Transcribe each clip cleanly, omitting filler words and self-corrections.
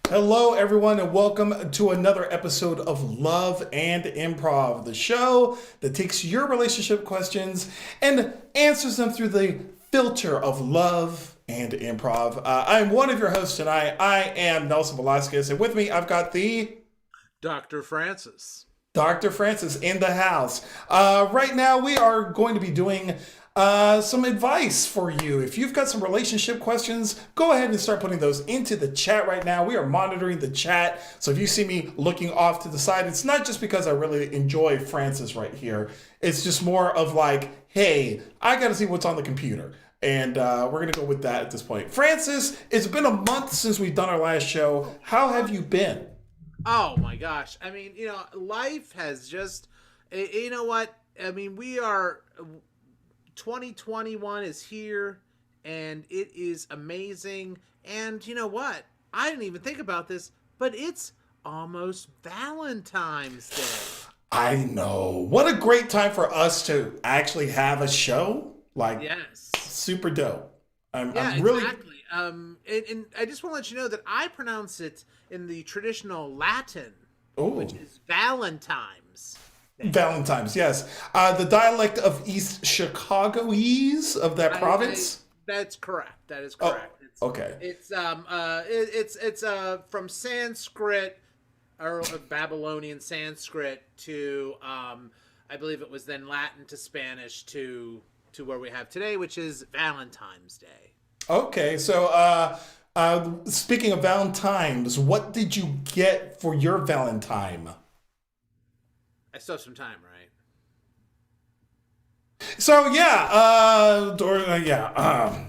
Hello, everyone, and welcome to another episode of Love and Improv, the show that takes your relationship questions and answers them through the filter of love and improv. I'm one of your hosts tonight. I am Nelson Velazquez, and with me, I've got the Dr. Francis. Dr. Francis in the house. Right now, we are going to be doing some advice for you. If you've got some relationship questions, go ahead and start putting those into the chat right now. We are monitoring the chat. So if you see me looking off to the side, it's not just because I really enjoy Francis right here. It's just more of like, hey, I got to see what's on the computer. And we're going to go with that at this point. Francis, it's been a month since we've done our last show. How have you been? Oh my gosh. I mean, life has just, you know what? I mean, 2021 is here and it is amazing. And you know what? I didn't even think about this, but it's almost Valentine's Day. I know. What a great time for us to actually have a show. Like, Yes. super dope. Yeah, I'm really. exactly. And I just want to let you know that I pronounce it in the traditional Latin, Oh, which is Valentine's Day. Valentine's, yes. The dialect of East Chicagoese of that province. That's correct. That is Oh, correct. okay. It's from Sanskrit or Babylonian Sanskrit to I believe it was then Latin to Spanish to where we have today, which is Valentine's Day. Okay, so speaking of Valentine's, what did you get for your Valentine? I still have some time, right? So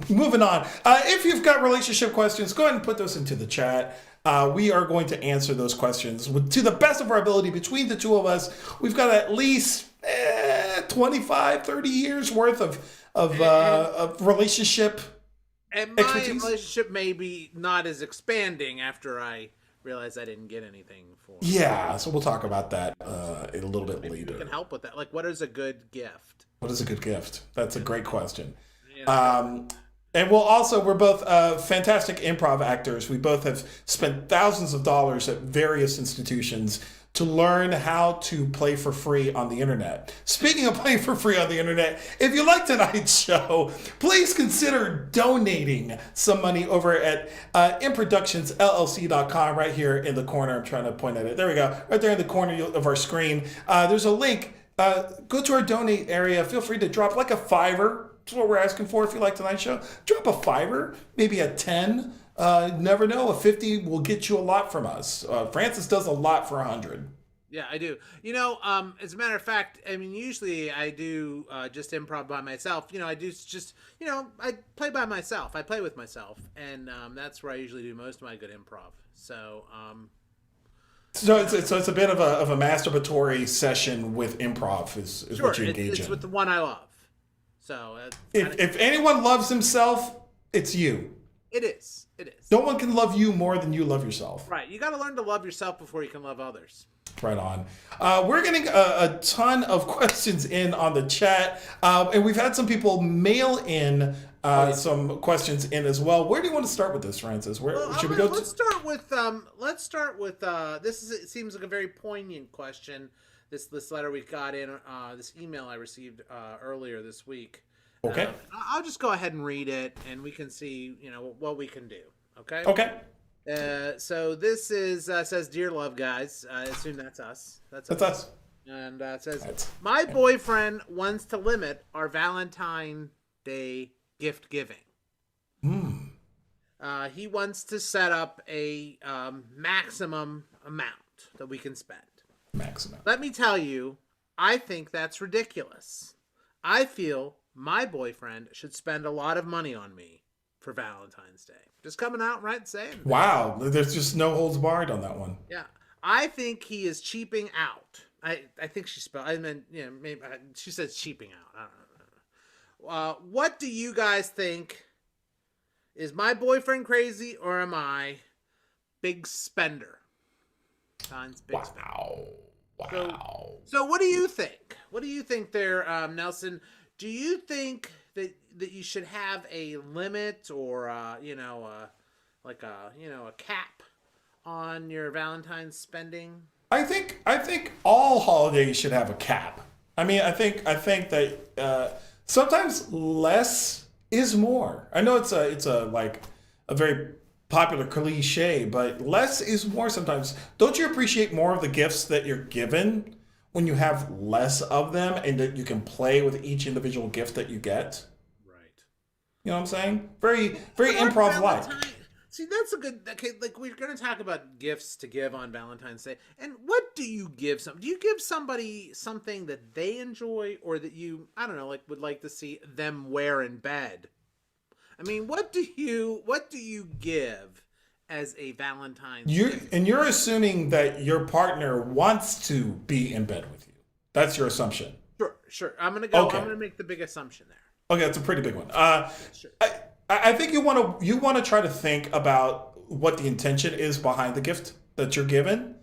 moving on. If you've got relationship questions, go ahead and put those into the chat. We are going to answer those questions to the best of our ability. Between the two of us, we've got at least 25, 30 years worth of relationship And my expertise. relationship may be not as expanding after I realize I didn't get anything for it. Yeah, so we'll talk about that a little bit Maybe later. we can help with that. Like, what is a good gift? What is a good gift? That's a great question. Yeah. And we're both fantastic improv actors. We both have spent thousands of dollars at various institutions to learn how to play for free on the internet. Speaking of playing for free on the internet, if you like tonight's show, please consider donating some money over at improductionsllc.com right here in the corner. I'm trying to point at it. There we go. Right there in the corner of our screen. There's a link. Go to our donate area. Feel free to drop like a $5. That's what we're asking for if you like tonight's show. Drop a $5, maybe a 10. Never know. A 50 will get you a lot from us. Francis does a lot for 100. Yeah, I do. As a matter of fact, I mean, usually I do just improv by myself. I do just, I play by myself. I play with myself. And that's where I usually do most of my good improv. So, So it's a bit of a masturbatory session with improv is sure, what you engage it's in. with the one I love. So, If anyone loves himself, it's you. it is. It is. No one can love you more than you love yourself. Right. You got to learn to love yourself before you can love others. Right on. We're getting a ton of questions in on the chat, and we've had some people mail in some questions in as well. Where do you want to start with this, Francis? Should we go? Let's start with it seems like a very poignant question. This letter we got in, this email I received earlier this week. Okay. I'll just go ahead and read it, and we can see, what we can do. Okay. Okay. So this is says, "Dear love guys," I assume that's us. That's us. And it says, That's- "My boyfriend wants to limit our Valentine Day gift giving. He wants to set up a maximum amount that we can spend. Maximum. Let me tell you, I think that's ridiculous. I feel my boyfriend should spend a lot of money on me for Valentine's Day." Just coming out right and saying. Wow. There's just no holds barred on that one. Yeah. I think he is cheaping out. I think she spelled, maybe she says cheaping out. I don't know. What do you guys think? Is my boyfriend crazy or am I big spender? Big spender. Wow. So what do you think? What do you think there, Nelson? Do you think that you should have a limit or a cap on your Valentine's spending? I think all holidays should have a cap. I mean, I think that sometimes less is more. I know it's a very popular cliche, but less is more sometimes. Don't you appreciate more of the gifts that you're given when you have less of them and that you can play with each individual gift that you get? Right. You know what I'm saying? Very improv-like. See, that's a good. Okay, like we're gonna talk about gifts to give on Valentine's Day, and what do you give some? Do you give somebody something that they enjoy, or that you, I don't know, like would like to see them wear in bed? I mean, what do you give as a Valentine's? You're assuming that your partner wants to be in bed with you. That's your assumption. Sure. I'm gonna Okay. I'm gonna make the big assumption there. Okay, that's a pretty big one. Sure. I think you want to try to think about what the intention is behind the gift that you're given,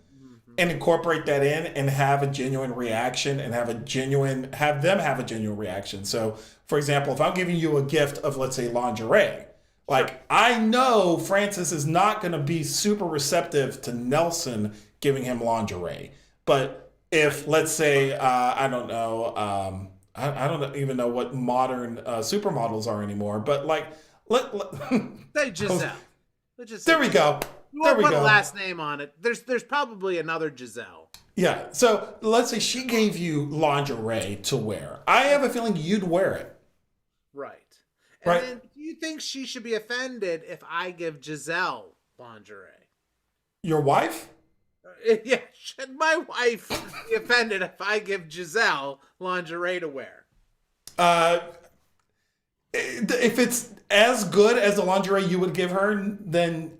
and incorporate that in and have a genuine reaction and have them have a genuine reaction. So, for example, if I'm giving you a gift of, let's say, lingerie, like I know Francis is not going to be super receptive to Nelson giving him lingerie. But if, let's say, I don't know, I don't even know what modern supermodels are anymore, but like, Say Giselle. There we go. You won't put a last name on it. There's probably another Giselle. Yeah. So let's say she gave you lingerie to wear. I have a feeling you'd wear it. Right. And then do you think she should be offended if I give Giselle lingerie? Your wife? Yeah. Should my wife be offended if I give Giselle lingerie to wear? If it's as good as the lingerie you would give her, then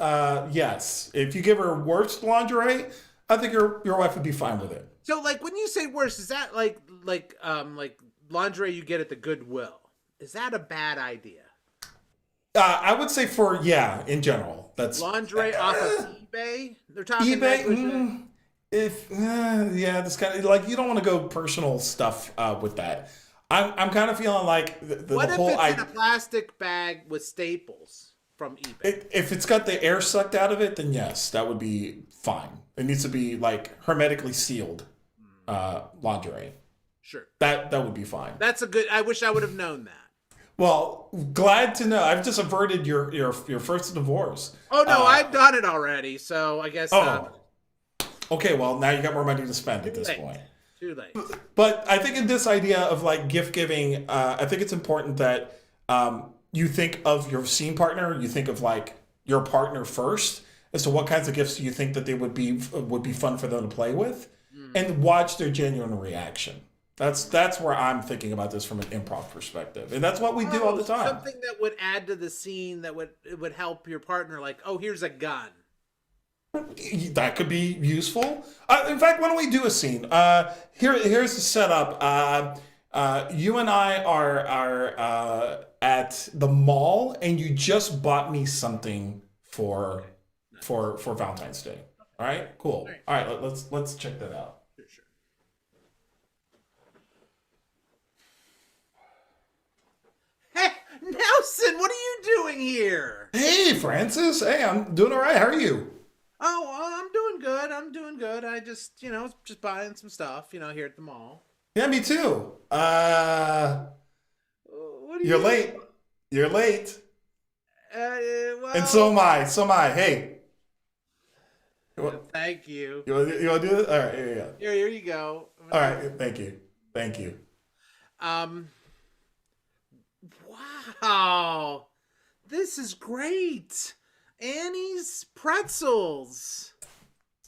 yes. If you give her worse lingerie, I think your wife would be fine with it. So, like, when you say worse, is that like lingerie you get at the Goodwill? Is that a bad idea? I would say in general, that's lingerie off of eBay. They're talking eBay. This kind of like you don't want to go personal stuff with that. I'm kind of feeling like what if it's in a plastic bag with staples from eBay? If it's got the air sucked out of it, then yes, that would be fine. It needs to be like hermetically sealed lingerie. Sure. That would be fine. That's a good. I wish I would have known that. Well, glad to know. I've just averted your first divorce. Oh no, I've done it already. So I guess. Okay. Well, now you got more money to spend at this point. Too late. But I think in this idea of like gift giving, I think it's important that you think of your scene partner. You think of like your partner first as to what kinds of gifts you think that they would be fun for them to play with, and watch their genuine reaction. That's where I'm thinking about this from an improv perspective, and that's what we do all the time. Something that would add to the scene that would help your partner, like, oh, here's a gun. That could be useful. In fact, why don't we do a scene? Here's the setup. You and I are at the mall, and you just bought me something for Valentine's Day. All right, cool. All right, let's check that out. Sure. Hey, Nelson, what are you doing here? Hey, Francis. Hey, I'm doing all right. How are you? Oh, I'm doing good. I just, just buying some stuff, here at the mall. Yeah, me too. What are You're late. You're late. Well, And so am I. Hey. Thank you. You want to do this? All right, here you go. Here you go. All right, thank you. Wow. This is great. Annie's pretzels.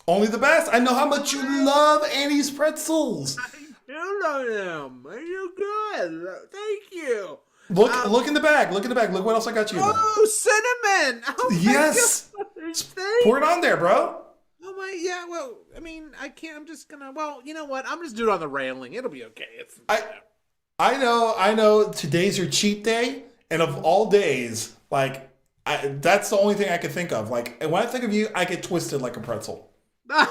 Only the best. I know how much you love Annie's pretzels. I do love them. You're good. Thank you. Look in the bag. Look what else I got you. Oh, cinnamon. Oh, yes. Pour it on there, bro. Oh my, yeah. Well, I mean, I can't. I'm just gonna. Well, you know what? I'm just doing it on the railing. It'll be okay. I know. Today's your cheat day, and of all days, like that's the only thing I could think of. Like when I think of you, I get twisted like a pretzel. You're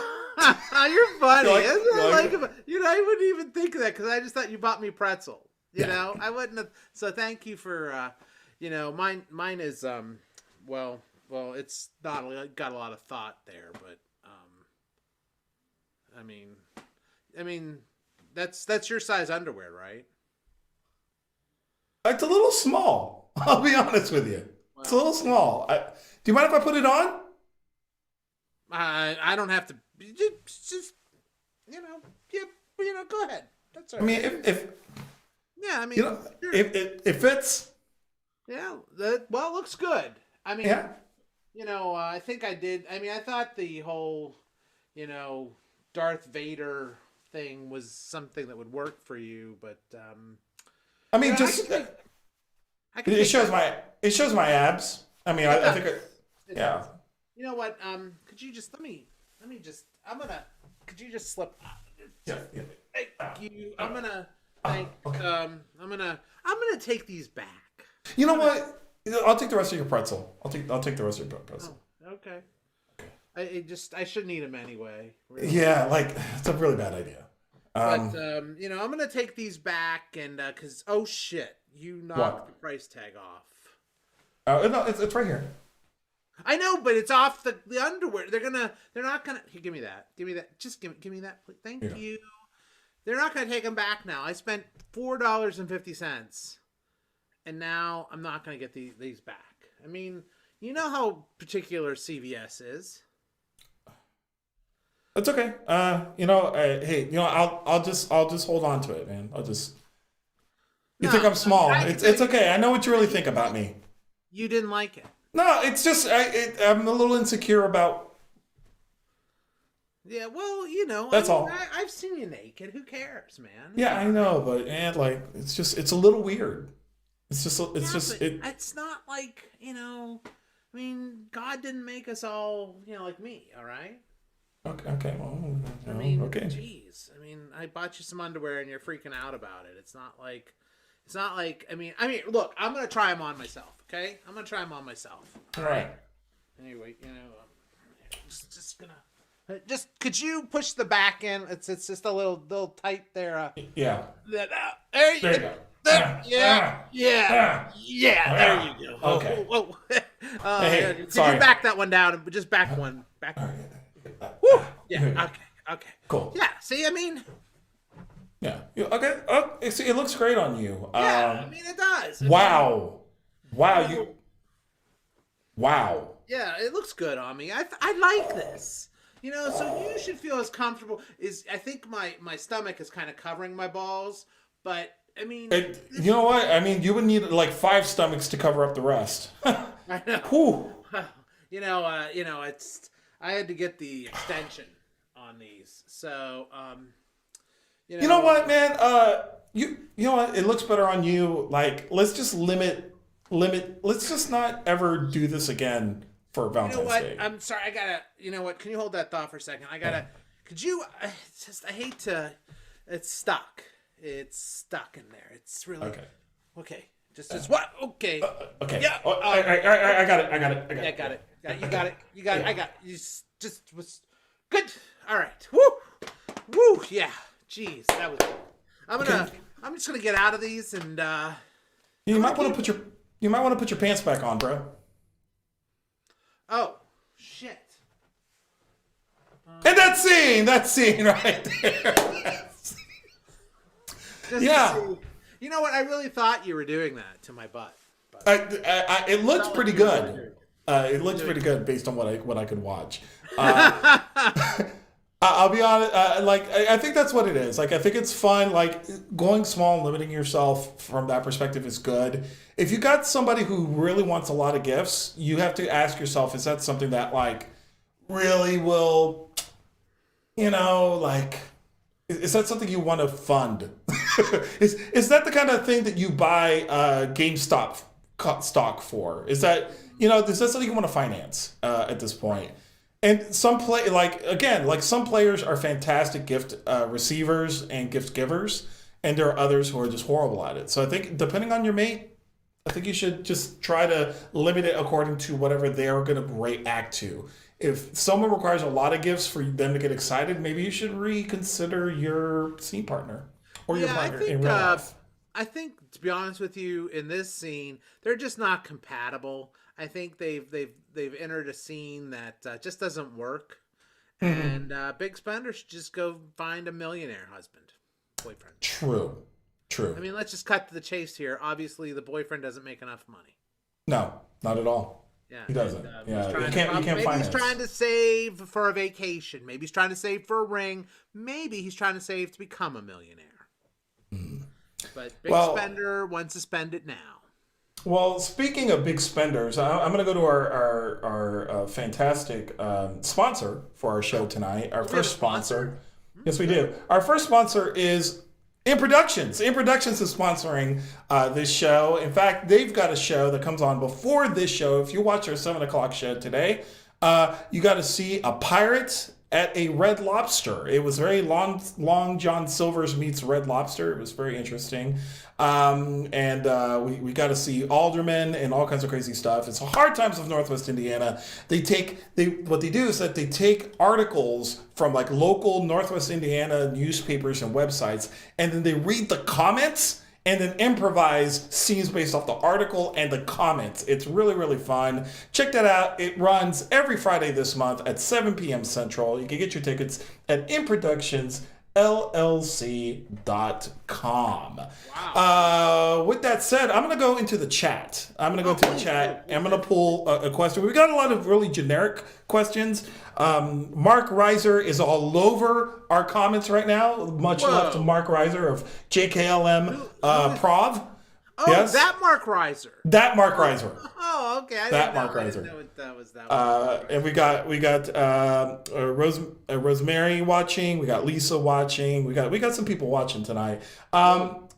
funny. I wouldn't even think of that because I just thought you bought me pretzel. You know, I wouldn't have. So thank you for, mine is, well, it's not got a lot of thought there, but, I mean, that's your size underwear, right? It's a little small. I'll be honest with you. Well, it's a little small. Do you mind if I put it on? I don't have to. Just go ahead. That's all right. I mean, if sure. it fits. Yeah, it looks good. I mean, yeah. I think I did. I mean, I thought the whole, Darth Vader thing was something that would work for you, but I mean, it shows my abs. I mean, I think yeah. You know what? Could you just let me just? Could you just slip? Yeah. Thank you. I'm gonna take these back. You know what? I'll take the rest of your pretzel. I'll take the rest of your pretzel. Okay. I shouldn't eat them anyway. Really. Yeah, like it's a really bad idea. But you know, I'm gonna take these back, and because oh shit, you knocked the price tag off. Oh no, it's right here. I know, but it's off the underwear. They're not gonna. Here, give me that. Give me that. Just give me that. Please. Thank you. They're not gonna take them back now. I spent $4.50, and now I'm not gonna get these back. I mean, you know how particular CVS is. It's okay. You know, hey, you know, I'll just hold on to it, man. You think I'm small? It's okay. I know what you really think about me. You didn't like it. No, it's just I'm a little insecure about. Yeah, well, you know, that's all. I've seen you naked. Who cares, man? Yeah, I know, but like, it's a little weird. It's not like, you know. I mean, God didn't make us all, you know, like me. All right. Okay. Well, I mean, okay. Jeez. I mean, I bought you some underwear and you're freaking out about it. It's not like. I mean, look, I'm gonna try them on myself. Okay, I'm gonna try them on myself. All right. Anyway, you know, just could you push the back in? It's just a little tight there. Yeah. There you go. There Yeah. There you go. Okay. Whoa. Hey, could sorry. you back that one down? Just back one. Back. Woo. Yeah. Okay. Cool. Yeah. See, I mean. Yeah. Okay. Oh, see, it looks great on you. Yeah. I mean, it does. Wow. Wow. Yeah, it looks good on me. I like this. You know, so you should feel as comfortable. I think my stomach is kind of covering my balls, but I mean, you know what? I mean, you would need like 5 stomachs to cover up the rest. I know. Whew. You know, it's I had to get the extension on these, so You know what, man? You know what? It looks better on you. Like, let's just limit. Let's just not ever do this again for Valentine's Day. You know what? I'm sorry. I gotta. You know what? Can you hold that thought for a second? I gotta. Could you? I hate to. It's stuck. It's stuck in there. It's really okay. Just what? Okay. Okay. Yeah. I got it. Yeah, got it. You got it. I got. You just was good. All right. Woo. Yeah. Jeez, that was good. I'm just gonna get out of these and you might want to put your pants back on, bro. Oh shit. And that scene right there. Yeah. You know what? I really thought you were doing that to my butt. It looks pretty good. It looks pretty good based on what I could watch. I'll be honest. I think that's what it is. Like, I think it's fun. Like, going small and limiting yourself from that perspective is good. If you got somebody who really wants a lot of gifts, you have to ask yourself: is that something that like really will, you know, like, is that something you want to fund? Is that the kind of thing that you buy GameStop stock for? Is that, you know, is that something you want to finance at this point? And some some players are fantastic gift receivers and gift givers, and there are others who are just horrible at it. So I think depending on your mate, I think you should just try to limit it according to whatever they're going to react to. If someone requires a lot of gifts for them to get excited, maybe you should reconsider your scene partner or your partner in real life. I think, to be honest with you, in this scene, they're just not compatible. I think they've entered a scene that just doesn't work, and big spender should just go find a millionaire boyfriend. True. I mean, let's just cut to the chase here. Obviously, the boyfriend doesn't make enough money. No, not at all. Yeah, he doesn't. And, you can't maybe finance. He's trying to save for a vacation. Maybe he's trying to save for a ring. Maybe he's trying to save to become a millionaire. But big spender wants to spend it now. Well, speaking of big spenders, I'm going to go to our fantastic sponsor for our show tonight. Our first sponsor. Yes, we do. Our first sponsor is improductions. Improductions is sponsoring this show. In fact, they've got a show that comes on before this show. If you watch our 7 o'clock show today, you got to see a pirate at a Red Lobster. It was very long John Silver's meets Red Lobster. It was very interesting. We got to see aldermen and all kinds of crazy stuff. It's Hard Times of Northwest Indiana. What they do is that they take articles from like local Northwest Indiana newspapers and websites, and then they read the comments and then improvise scenes based off the article and the comments. It's really, really fun. Check that out. It runs every Friday this month at 7 p.m. Central. You can get your tickets at improductionsllc.com. Wow. With that said, I'm going to go into the chat. I'm going to pull a question. We got a lot of really generic questions. Mark Reiser is all over our comments right now. Much love to Mark Reiser of JKLM Prov. Oh, yes? that Mark Reiser. That Mark Reiser. Oh, okay. I That didn't Mark know. Reiser. I didn't know that was that one. And we got Rosemary watching. We got Lisa watching. We got some people watching tonight. And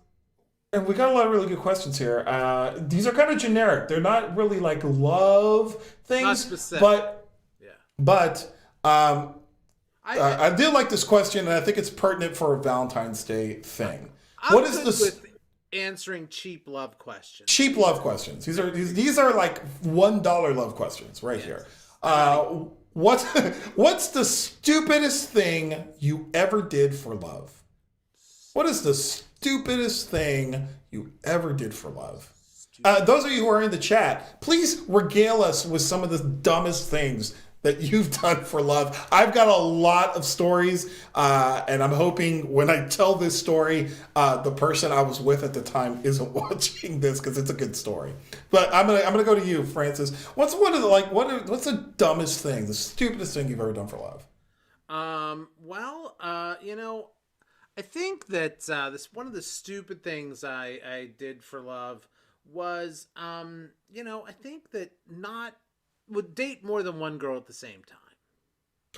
we got a lot of really good questions here. These are kind of generic. They're not really like love things, Not specific. But I did like this question, and I think it's pertinent for a Valentine's Day thing. I'm good with answering cheap love questions. Cheap love questions. These are like $1 love questions right here. What's the stupidest thing you ever did for love? What is the stupidest thing you ever did for love? Those of you who are in the chat, please regale us with some of the dumbest things that you've done for love. I've got a lot of stories, and I'm hoping when I tell this story, the person I was with at the time isn't watching this because it's a good story. But I'm gonna go to you, Francis. What's the dumbest thing, the stupidest thing you've ever done for love? I think that this one of the stupid things I did for love was, I think that would date more than one girl at the same time.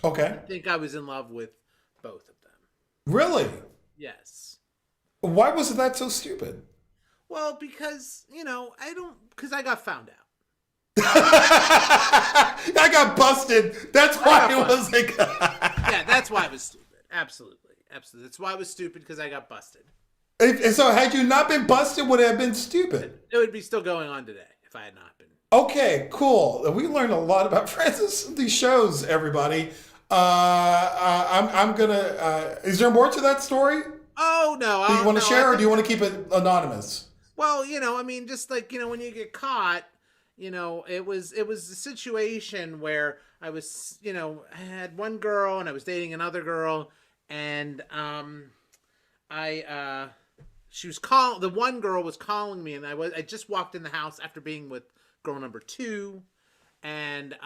Okay. I think I was in love with both of them. Really? Yes. Why was that so stupid? Well, because, because I got found out. I got busted. That's why it was like... Yeah, that's why it was stupid. Absolutely. That's why it was stupid, because I got busted. And so had you not been busted, would it have been stupid? It would be still going on today if I had not been. Okay, cool. We learned a lot about Francis. These shows, everybody. I'm gonna. Is there more to that story? Oh no! Do you want to share, or do you want to keep it anonymous? Well, just like when you get caught, it was a situation where I was, I had one girl and I was dating another girl, and she was the one girl was calling me, and I just walked in the house after being with girl number 2, and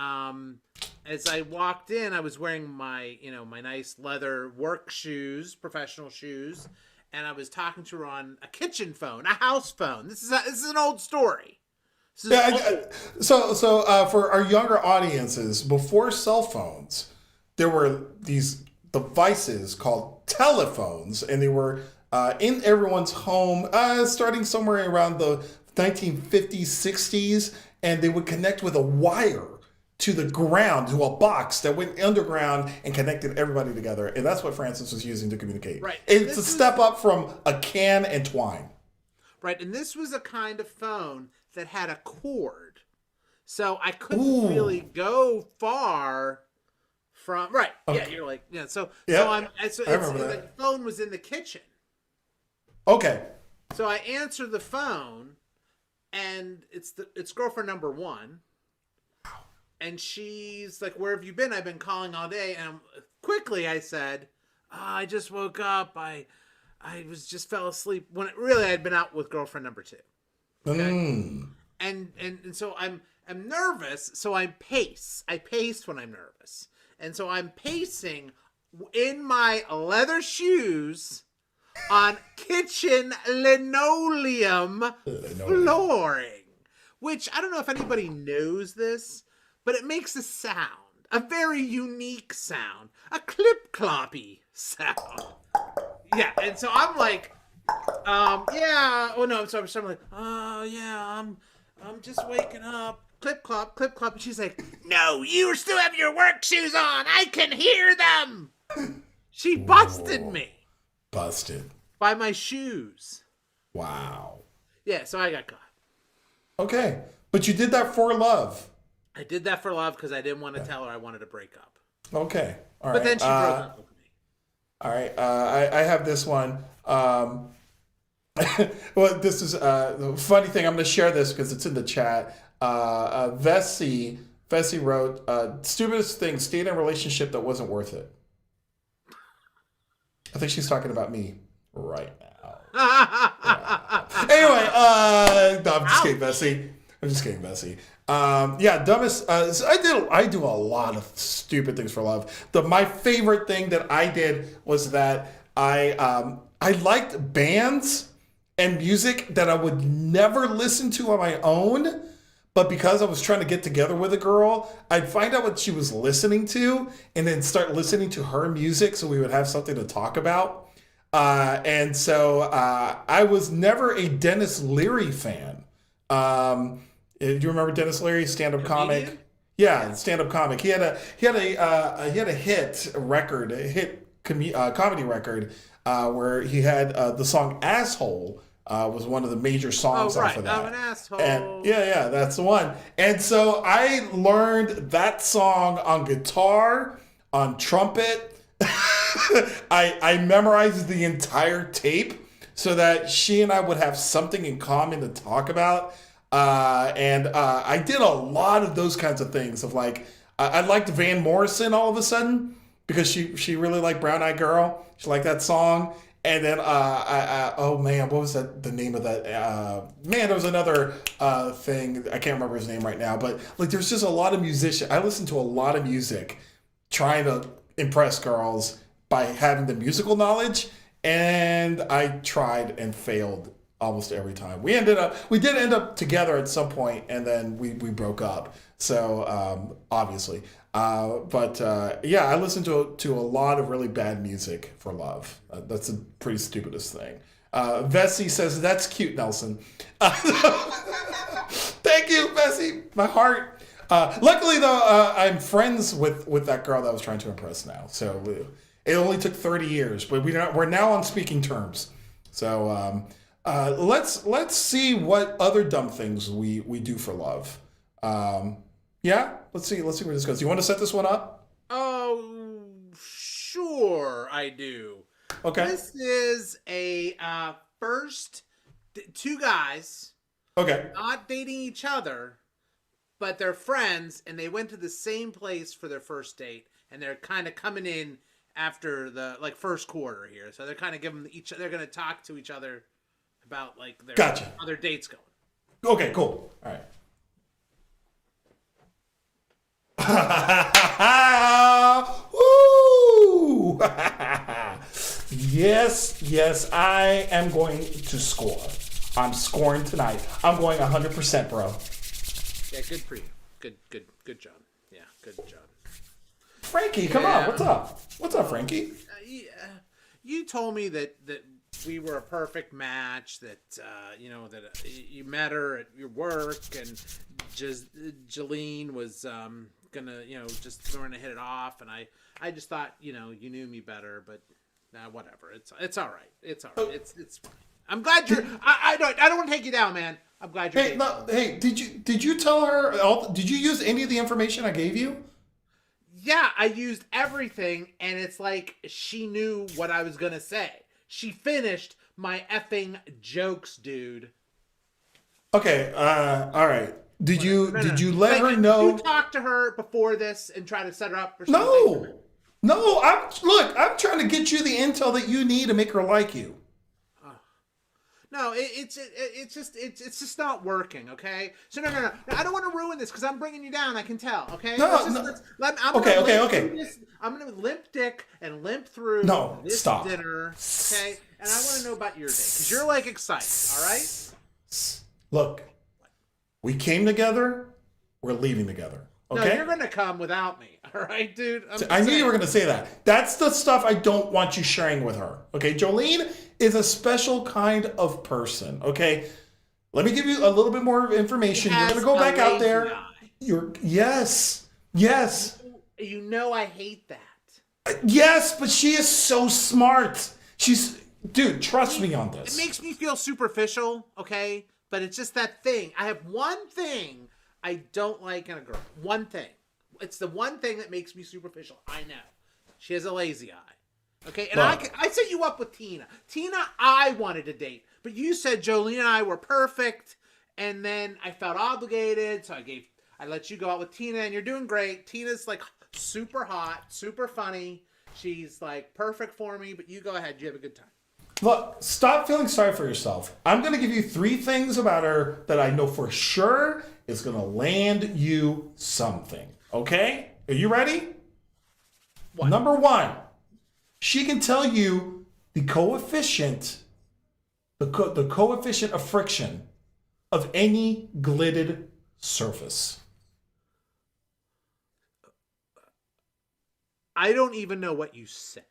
as I walked in, I was wearing my my nice leather work shoes, professional shoes, and I was talking to her on a kitchen phone, a house phone. This is an old story. So for our younger audiences, before cell phones, there were these devices called telephones, and they were in everyone's home, starting somewhere around the 1950s, 60s, and they would connect with a wire to the ground, to a box that went underground and connected everybody together. And that's what Francis was using to communicate. Right. It's a step up from a can and twine. Right. And this was a kind of phone that had a cord. So I couldn't really go far from... Right. Okay. Yeah, you're like... Yeah, so the phone was in the kitchen. Okay. So I answered the phone, and it's girlfriend number 1. And she's like, "Where have you been? I've been calling all day." And quickly I said, "I just woke up. I just fell asleep." When really I had been out with girlfriend number 2. Okay? And so I'm nervous, so I pace. I pace when I'm nervous. And so I'm pacing in my leather shoes on kitchen linoleum flooring, which I don't know if anybody knows this, but it makes a sound, a very unique sound, a clip-cloppy sound. Yeah, and so I'm like, yeah. Oh no, so I'm like, oh yeah, I'm just waking up. clip clop, clip clop. And she's like, no, you still have your work shoes on. I can hear them. She busted me. Busted. By my shoes. Wow. Yeah, so I got caught. Okay. But you did that for love. I did that for love because I didn't want to tell her I wanted to break up. Okay. All right. But then she broke up with me. All right. I have this one. Well, this is the funny thing. I'm going to share this because it's in the chat. Vessi wrote, stupidest thing, stayed in a relationship that wasn't worth it. I think she's talking about me right now. Anyway, no, I'm just kidding, Vessi. I'm just kidding, Vessi. Yeah, dumbest. So I do a lot of stupid things for love. My favorite thing that I did was that I liked bands and music that I would never listen to on my own, but because I was trying to get together with a girl, I'd find out what she was listening to and then start listening to her music so we would have something to talk about. And so I was never a Dennis Leary fan. Do you remember Dennis Leary, stand-up comic? Yeah, stand-up comic. He had a hit record, comedy record, where he had the song "Asshole." Was one of the major songs off of that. I'm an asshole. And yeah, that's the one. And so I learned that song on guitar, on trumpet. I memorized the entire tape so that she and I would have something in common to talk about. And I did a lot of those kinds of things of like, I liked Van Morrison all of a sudden because she really liked Brown Eyed Girl. She liked that song. And then, oh man, what was the name of that? Man, there was another thing. I can't remember his name right now. But like, there's just a lot of musicians. I listened to a lot of music trying to impress girls by having the musical knowledge. And I tried and failed almost every time. We did end up together at some point, and then we broke up. So obviously, but I listened to a lot of really bad music for love. That's the pretty stupidest thing. Vessi says that's cute, Nelson. Thank you, Vessi. My heart. Luckily though, I'm friends with that girl that I was trying to impress now. So it only took 30 years, but we're now on speaking terms. So. Let's see what other dumb things we do for love. Yeah, let's see where this goes. You want to set this one up? Oh, sure, I do. Okay. This is a first two guys. Okay. Not dating each other, but they're friends, and they went to the same place for their first date, and they're kind of coming in after the first quarter here. So they're kind of they're going to talk to each other about like their other dates going. Okay, cool. All right. Woo! Yes, I am going to score. I'm scoring tonight. I'm going 100%, bro. Yeah, good for you. Good job. Yeah, good job. Frankie, come on. What's up? What's up, Frankie? You told me that we were a perfect match, that you met her at your work, and Jolene was gonna just going to hit it off, and I just thought you knew me better, but whatever, it's all right, it's fine. I'm glad you're. I don't want to take you down, man. I'm glad you're. Hey, did you tell her? Did you use any of the information I gave you? Yeah, I used everything, and it's like she knew what I was gonna say. She finished my effing jokes, dude. Okay, all right. Did you let her know? Did you talk to her before this and try to set her up for something? No. I'm trying to get you the intel that you need to make her like you. No, it's just not working. Okay, so no. I don't want to ruin this because I'm bringing you down. I can tell. Okay. Okay. I'm gonna limp dick and limp through this dinner. Okay, and I want to know about your day because you're like excited. All right. Look, we came together. We're leaving together. Okay. No, you're gonna come without me. All right, dude. I knew you were gonna say that. That's the stuff I don't want you sharing with her. Okay, Jolene is a special kind of person. Okay, let me give you a little bit more information. You're gonna go back out there. Yes. Yes. You know I hate that. Yes, but she is so smart. Dude, trust me on this. It makes me feel superficial, okay? But it's just that thing. I have one thing I don't like in a girl. One thing. It's the one thing that makes me superficial. I know. She has a lazy eye. Okay? And I set you up with Tina. Tina, I wanted to date. But you said Jolene and I were perfect. And then I felt obligated. So I let you go out with Tina. And you're doing great. Tina's like super hot, super funny. She's like perfect for me. But you go ahead. You have a good time. Look, stop feeling sorry for yourself. I'm going to give you 3 things about her that I know for sure is going to land you something. Okay? Are you ready? What? Number 1, she can tell you the coefficient of friction of any glitted surface. I don't even know what you said.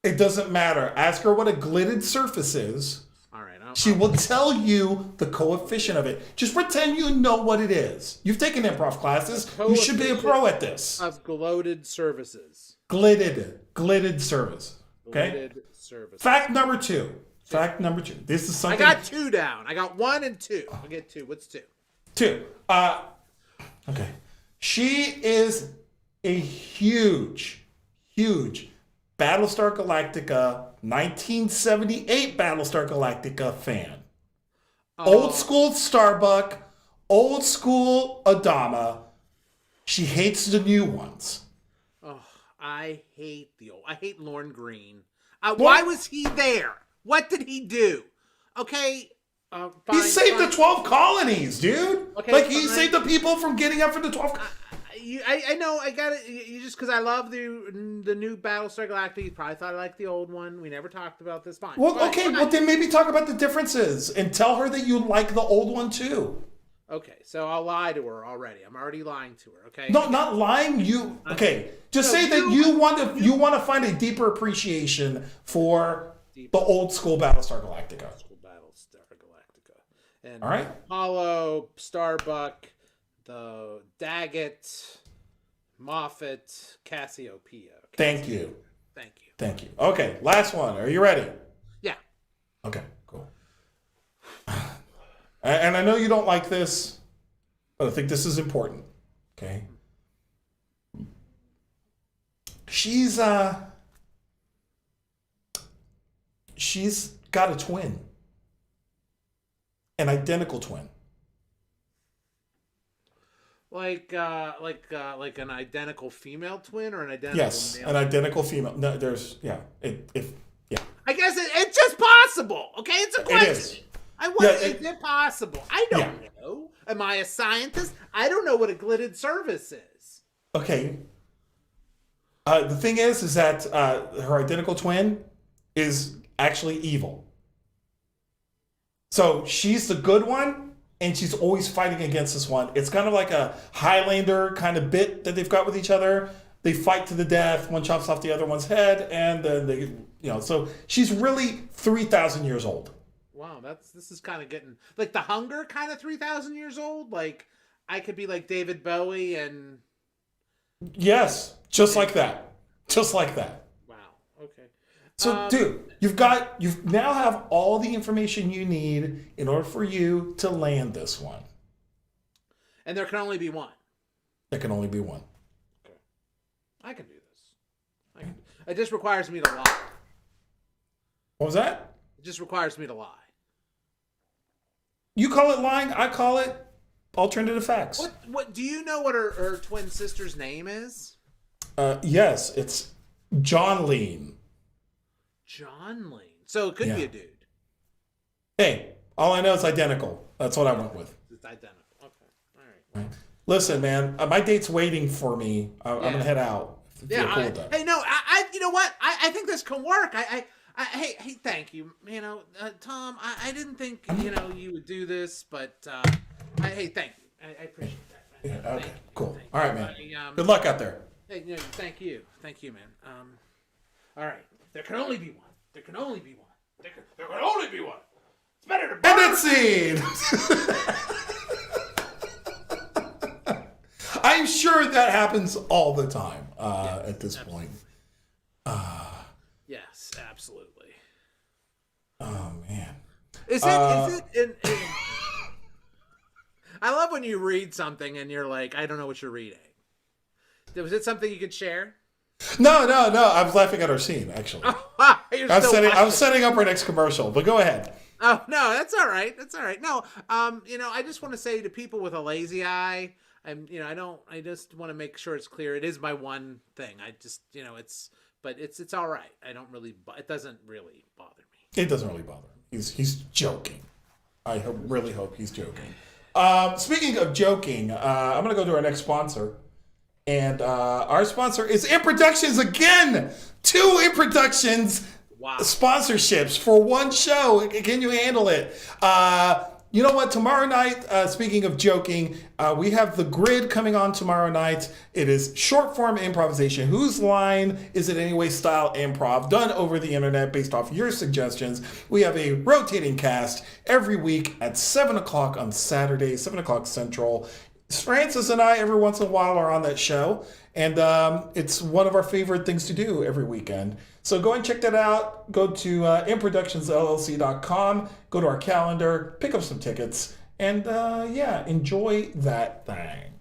It doesn't matter. Ask her what a glitted surface is. All right. She will tell you the coefficient of it. Just pretend you know what it is. You've taken improv classes. You should be a pro at this. Of glowed surfaces. Glitted surface. Okay? Glitted surface. Fact number 2. This is something. I got 2 down. I got 1 and 2. I'll get 2. What's 2? 2. Okay. She is a huge Battlestar Galactica 1978 Battlestar Galactica fan. Old school Starbuck, old school Adama. She hates the new ones. Oh, I hate Lorne Green. Why was he there? What did he do? Okay. He saved the 12 colonies, dude. Okay, he saved the people from getting up for the 12. I know. I got it. You just because I love the new Battlestar Galactica. You probably thought I liked the old one. We never talked about this. Fine. Well, okay. Well, then maybe talk about the differences and tell her that you like the old one too. Okay, so I'll lie to her already. I'm already lying to her. Okay. No, not lying. Just say that you want to find a deeper appreciation for the old school Battlestar Galactica. And all right. Apollo, Starbuck, the Daggett, Moffat, Cassiopeia. Thank you. Okay, last one. Are you ready? Yeah. Okay, cool. And I know you don't like this, but I think this is important. Okay. She's got a twin. An identical twin. Like an identical female twin or an identical male? An identical female. No, I guess it's just possible. Okay, it's a question. It is. Is it possible? I don't know. Am I a scientist? I don't know what a glitted surface is. Okay. The thing is that her identical twin is actually evil. So she's the good one, and she's always fighting against this one. It's kind of like a Highlander kind of bit that they've got with each other. They fight to the death. One chops off the other one's head, and then so she's really 3,000 years old. Wow, this is kind of getting like The Hunger kind of 3,000 years old. Like I could be like David Bowie and. Yes, just like that. Wow. Okay. So, dude, you now have all the information you need in order for you to land this one. And there can only be one. There can only be one. Okay. I can do this. It just requires me to lie. What was that? It just requires me to lie. You call it lying. I call it alternative facts. What do you know what her twin sister's name is? Yes, it's John Lean. John Lean. So it could be a dude. Hey, all I know is identical. That's what I went with. It's identical. Okay. All right. Listen, man, my date's waiting for me. I'm gonna head out. Yeah. Cool with that. Hey, no, you know what? I think this can work. Hey, thank you. Tom, I didn't think you would do this, but hey, thank you. I appreciate that, man. Yeah, okay, cool. All right, man. Good luck out there. Hey, thank you, man. All right. There can only be one. There can only be one. There can only be one. It's better to burn. And it's scene. I'm sure that happens all the time at this point. Yes, absolutely. Oh man. Is it I love when you read something and you're like, I don't know what you're reading. Was it something you could share? No. I was laughing at our scene, actually. I was setting up our next commercial, but go ahead. Oh, no, that's all right. That's all right. No, I just want to say to people with a lazy eye, I just want to make sure it's clear. It is my one thing. I just, it's all right. It doesn't really bother me. It doesn't really bother him. He's joking. I really hope he's joking. Speaking of joking, I'm going to go to our next sponsor. And our sponsor is improductions again. 2 improductions sponsorships for one show. Can you handle it? You know what? Tomorrow night, speaking of joking, we have The Grid coming on tomorrow night. It is short form improvisation. Whose line is it anyway? Style improv done over the internet based off your suggestions. We have a rotating cast every week at 7 o'clock on Saturday, 7 o'clock Central. Francis and I, every once in a while, are on that show. And it's one of our favorite things to do every weekend. So go and check that out. Go to improductionsllc.com. Go to our calendar. Pick up some tickets. And enjoy that thing.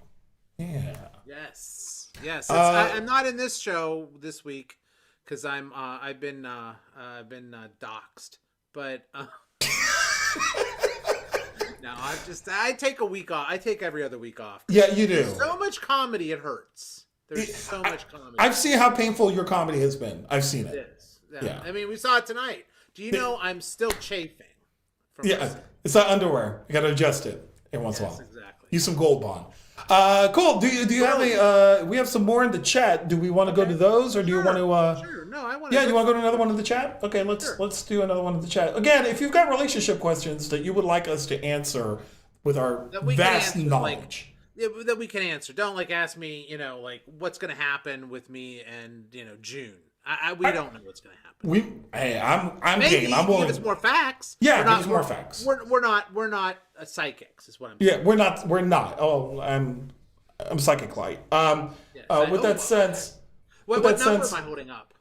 Yeah. Yes. I'm not in this show this week because I've been doxxed. But no, I take a week off. I take every other week off. Yeah, you do. There's so much comedy, it hurts. There's so much comedy. I've seen how painful your comedy has been. I've seen it. It is. Yeah. I mean, we saw it tonight. Do you know I'm still chafing? It's not underwear. You got to adjust it every once in a while. Exactly. Use some Gold Bond. Cool. Do you have we have some more in the chat. Do we want to go to those, or do you want to? Sure. No, I want to. Yeah, you want to go to another one in the chat? Okay, let's do another one in the chat. Again, if you've got relationship questions that you would like us to answer with our vast knowledge. That we can answer. Don't ask me, what's going to happen with me and June. We don't know what's going to happen. I'm game. I'm willing. Give us more facts. Yeah, give us more facts. We're not psychics, is what I'm saying. Yeah, we're not. Oh, I'm psychic light. With that sense. What number am I holding up?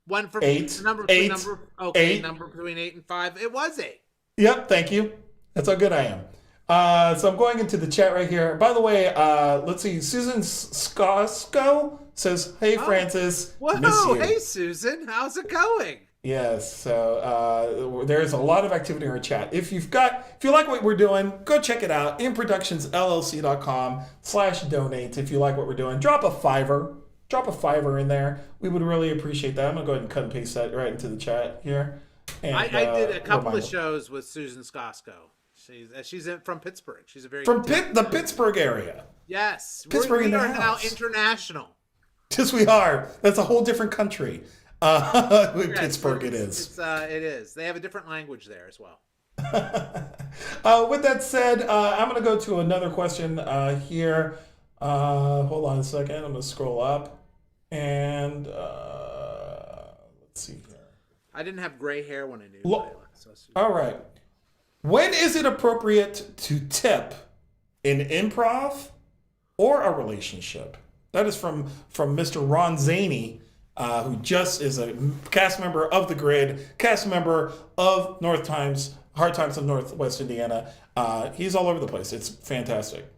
One for 8. Number between 8 and 5. It was 8. Yep, thank you. That's how good I am. So I'm going into the chat right here. By the way, let's see. Susan Skosco says, "Hey Francis, miss you." Hey Susan, how's it going? Yes. So there's a lot of activity in our chat. If you like what we're doing, go check it out. improductionsllc.com/donate. If you like what we're doing, drop a $5 in there. We would really appreciate that. I'm gonna go ahead and cut and paste that right into the chat here. And, I did a couple of shows with Susan Skosco. She's from Pittsburgh. She's a very the Pittsburgh area. Yes, Pittsburgh we are now international. Yes, we are. That's a whole different country. Pittsburgh, it is. It is. They have a different language there as well. With that said, I'm going to go to another question here. Hold on a second. I'm going to scroll up and let's see here. I didn't have gray hair when I knew. All right. When is it appropriate to tip in improv or a relationship? That is from Mr. Ron Zaney, who just is a cast member of The Grid, cast member of Hard Times of Northwest Indiana. He's all over the place. It's fantastic.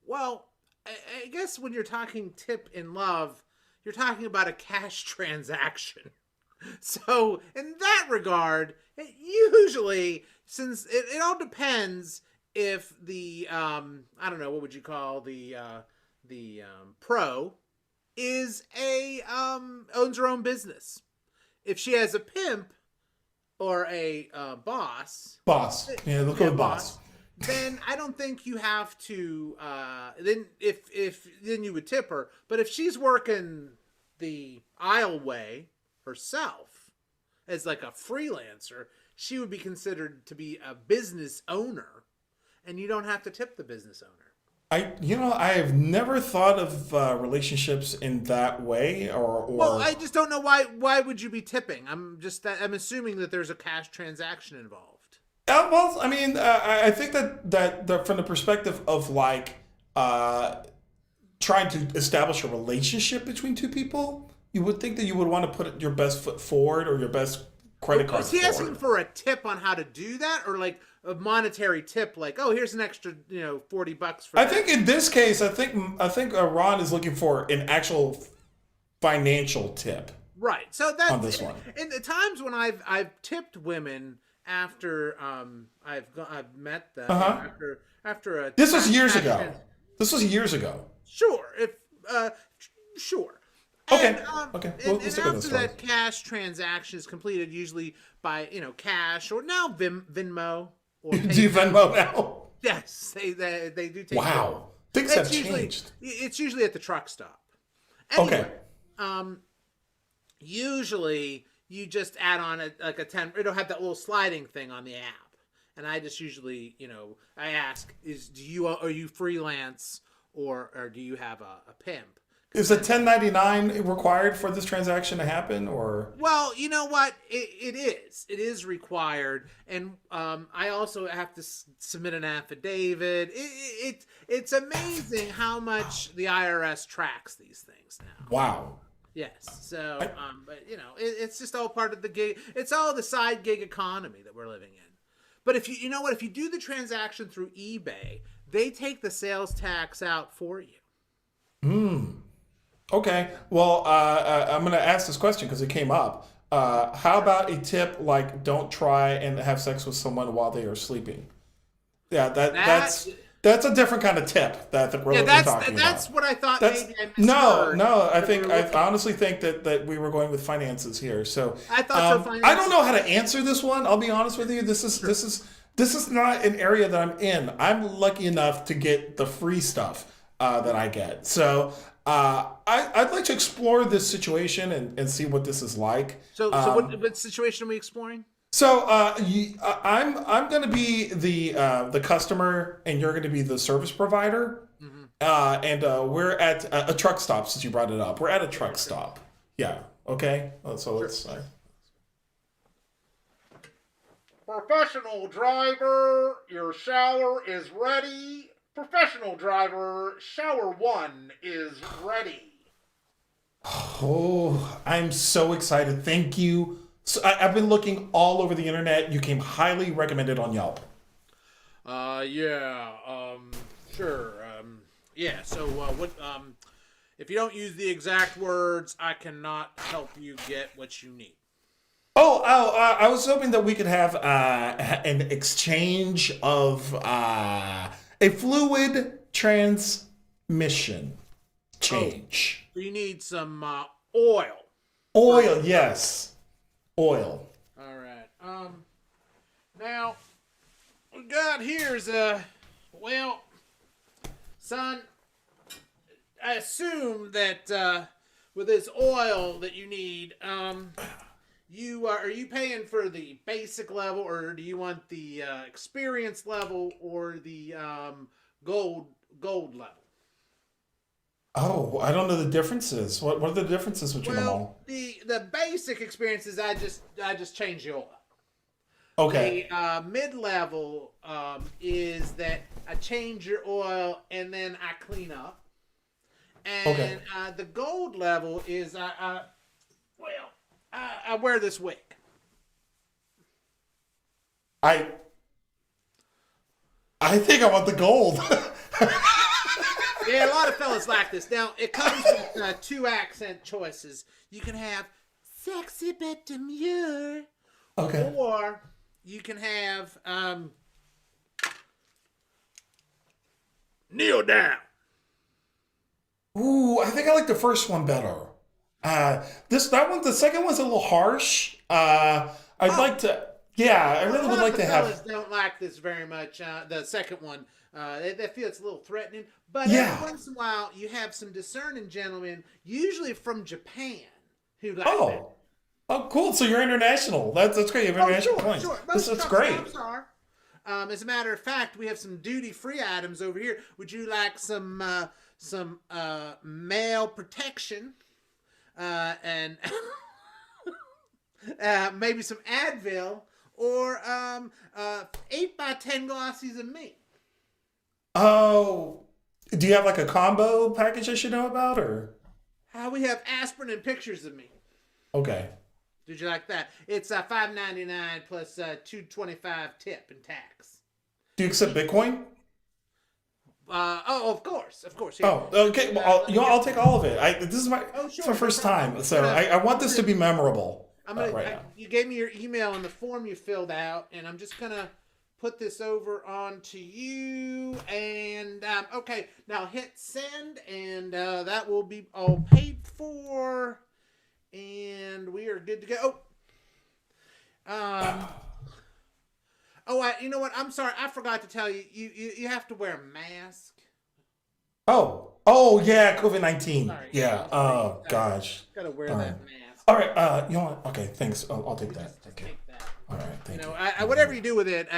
Well, I guess when you're talking tip in love, you're talking about a cash transaction. So in that regard, usually, since it all depends if the I don't know, what would you call the pro is owns her own business. If she has a pimp or a boss, yeah, let's go with boss. Then I don't think you have to. Then then you would tip her. But if she's working the aisleway herself as like a freelancer, she would be considered to be a business owner, and you don't have to tip the business owner. I have never thought of relationships in that way, or. Well, I just don't know why would you be tipping? I'm assuming that there's a cash transaction involved. Well, I mean, I think that from the perspective of trying to establish a relationship between two people, you would think that you would want to put your best foot forward or your best credit card Was he asking forward. for a tip on how to do that, or like a monetary tip, like, oh, here's an extra, $40 for I that? think in this case, I think Ron is looking for an actual financial tip. Right. So that's On this one. In the times when I've tipped women after I've met them after a This was years transaction. ago. This was years ago. Sure. If sure. Okay. And, Okay. And, We'll and stick with this after one. that cash transaction is completed, usually by cash or now Venmo or Do you PayPal. Venmo now? Yes, they do take. Wow. Things have changed. It's usually at the truck stop. Anyway, Okay. Usually you just add on a 10. It'll have that little sliding thing on the app, and I just usually I ask are you freelance or do you have a pimp? Is a 1099 required for this transaction to happen, or? Well, you know what? It is. It is required, and I also have to submit an affidavit. It's amazing how much the IRS tracks these things now. Wow. Yes. So, but it's just all part of the gig. It's all the side gig economy that we're living in. But if if you do the transaction through eBay, they take the sales tax out for you. Okay. Well, I'm going to ask this question because it came up. How about a tip like don't try and have sex with someone while they are sleeping? Yeah, that's a different kind of tip that we're talking about. That's what I thought. That's, Maybe I no, misheard. I honestly think that we were going with finances here. So I thought so. I don't know how to answer this one. I'll be honest with you. This is not an area that I'm in. I'm lucky enough to get the free stuff that I get. So I'd like to explore this situation and see what this is like. So what situation are we exploring? So I'm going to be the customer, and you're going to be the service provider. And we're at a truck stop. Since you brought it up, we're at a truck stop. Yeah. Okay. So let's. Professional driver, your shower is ready. Professional driver, shower 1 is ready. Oh, I'm so excited! Thank you. So I've been looking all over the internet. You came highly recommended on Yelp. Sure. Yeah. So what? If you don't use the exact words, I cannot help you get what you need. I was hoping that we could have an exchange of a fluid transmission change. So you need some oil. Oil, yes. Oil. All right. Now we got here's well, son. I assume that with this oil that you need, are you paying for the basic level, or do you want the experience level, or the gold level? Oh, I don't know the differences. What are the differences between them all? Well, the basic experience is I just change the oil. Okay. The mid-level is that I change your oil and then I clean up. And the gold level is I wear this wig. I think I want the gold. Yeah, a lot of fellas like this. Now, it comes with 2 accent choices. You can have sexy but demure. Okay. Or you can have kneel down. Ooh, I think I like the first one better. The second one's a little harsh. I really would like to have. Fellas don't like this very much. The second one, they feel it's a little threatening. But Yeah. every once in a while, you have some discerning gentlemen, usually from Japan, who like that. Oh, cool. So you're international. That's great. You have international points. Sure. That's Most great. truck stops are. As a matter of fact, we have some duty-free items over here. Would you like some male protection and maybe some Advil or 8x10 glossies of me? Oh, Do you have like a combo package I should know about, or? We have aspirin and pictures of me. Okay. Did you like that? It's $5.99 plus $2.25 tip and tax. Do you accept Bitcoin? Of course. Yeah. Oh, okay. Well, I'll take all of it. This is my it's my first time, so I want this to be memorable. You gave me your email and the form you filled out, and I'm just gonna put this over onto you. And okay, now hit send, and that will be all paid for, and we are good to go. You know what? I'm sorry, I forgot to tell you. You have to wear a mask. Oh yeah, COVID-19. Sorry. Yeah. Oh gosh. Gotta wear that mask. All right. You know what? Okay. Thanks. I'll take that. Just take that. All right. Thank you. Whatever you do with it,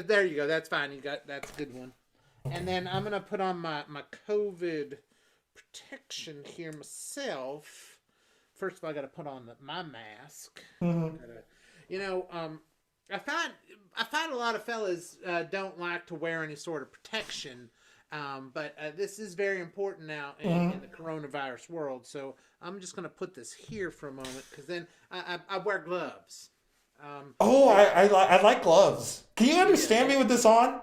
there you go. That's fine. That's a good one. Okay. And then I'm gonna put on my COVID protection here myself. First of all, I gotta put on my mask. Mm-hmm. I find a lot of fellas don't like to wear any sort of protection, but this is very important now in the coronavirus world. So I'm just going to put this here for a moment, because then I wear gloves. I like gloves. Can you understand me with this on?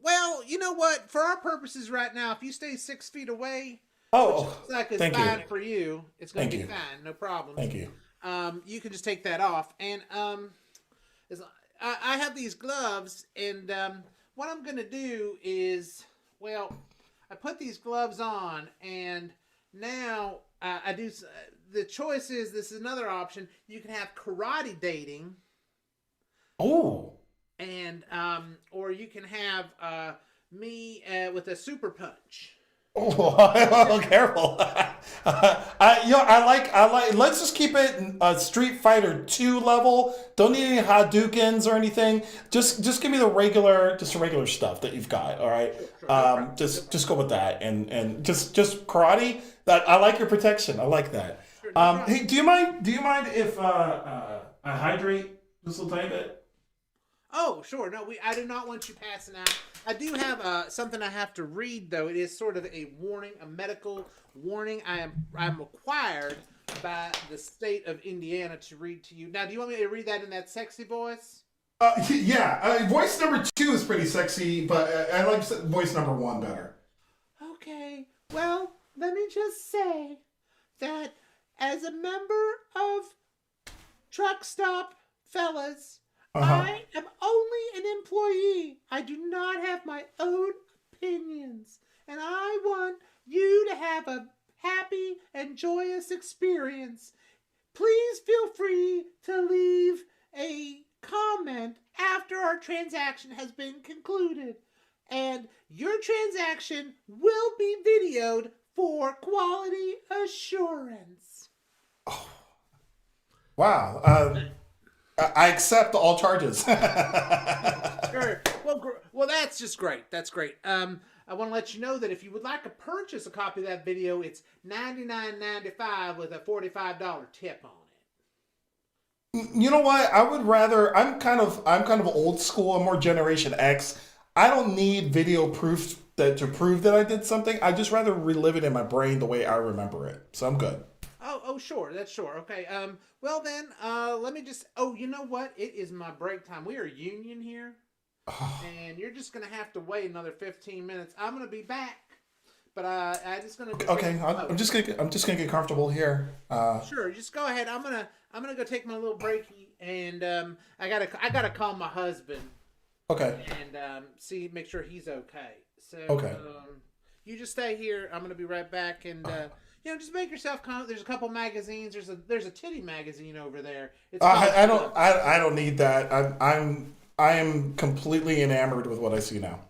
Well, you know what? For our purposes right now, if you stay 6 feet away, it's fine for you. It's going to be fine. No problem. Thank you. You can just take that off, and I have these gloves, and what I'm gonna do is, I put these gloves on, and now I do. The choice is, this is another option. You can have karate dating. Oh. And or you can have me with a super punch. Oh, careful. I like. Let's just keep it Street Fighter 2 level. Don't need any Hadoukens or anything. Just give me the regular stuff that you've got. All right. Sure. Just go with that, and just karate. That I like your protection. I like that. Sure, hey, do you mind if I hydrate just a little tiny bit? Oh, sure. No, I do not want you passing out. I do have something I have to read, though. It is sort of a warning, a medical warning. I'm required by the state of Indiana to read to you. Now, do you want me to read that in that sexy voice? Yeah. Voice number 2 is pretty sexy, but I like voice number 1 better. Okay. Well, let me just say that as a member of Truck Stop Fellas, I am only an employee. I do not have my own opinions. And I want you to have a happy and joyous experience. Please feel free to leave a comment after our transaction has been concluded. And your transaction will be videoed for quality assurance. Oh. Wow. I accept all charges. Sure. Well, that's just great. That's great. I want to let you know that if you would like to purchase a copy of that video, it's $99.95 with a $45 tip on it. You know what? I would rather. I'm kind of old school. I'm more Generation X. I don't need video proof to prove that I did something. I just rather relive it in my brain the way I remember it. So I'm good. Oh, sure. That's sure. Okay. Well then, let me just. Oh, you know what? It is my break time. We are union here, and you're just gonna have to wait another 15 minutes. I'm gonna be back, but I just gonna. Okay. I'm just gonna get comfortable here. Sure. Just go ahead. I'm gonna go take my little breaky, and I gotta call my husband. Okay. And make sure he's okay. So. Okay. You just stay here. I'm gonna be right back, and. Just make yourself comfortable. There's a couple magazines. There's a titty magazine over there. It's I don't need that. I am completely enamored with what I see now.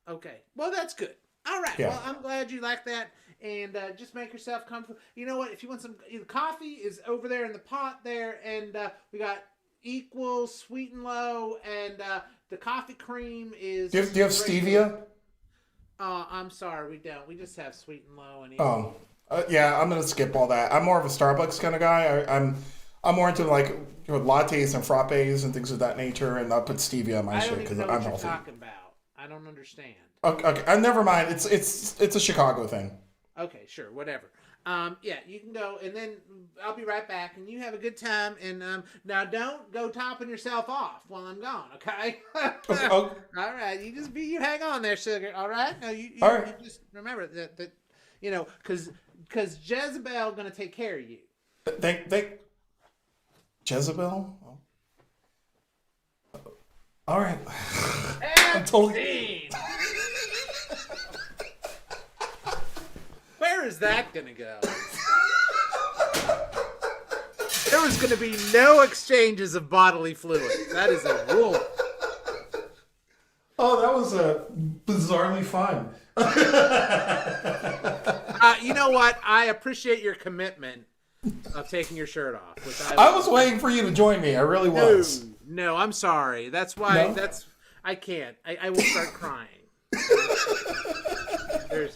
Okay. Well, that's good. All right. Yeah. Well, I'm glad you like that. And just make yourself comfortable. You know what? If you want some coffee, is over there in the pot there, and we got equal, sweet and low, and the coffee cream is. Do you have stevia? I'm sorry, we don't. We just have sweet and low and equal. Yeah, I'm gonna skip all that. I'm more of a Starbucks kind of guy. I'm more into like lattes and frappes and things of that nature, and I'll put stevia in my shit because I'm healthy. Talking about. I I don't understand. Okay. Never mind. It's a Chicago thing. Okay, sure, whatever. Yeah, you can go, and then I'll be right back, and you have a good time. And now don't go topping yourself off while I'm gone, okay? Okay. All right, you hang on there, sugar. All right, no, you just remember that because Jezebel gonna take care of you. They Jezebel. All right. I'm totally. Where is that gonna go? There was gonna be no exchanges of bodily fluids. That is a rule. Oh, that was bizarrely fun. You know what? I appreciate your commitment of taking your shirt off. Which I was waiting for you to join me. I really was. No, I'm sorry. That's why. No? I can't. I will start crying. There's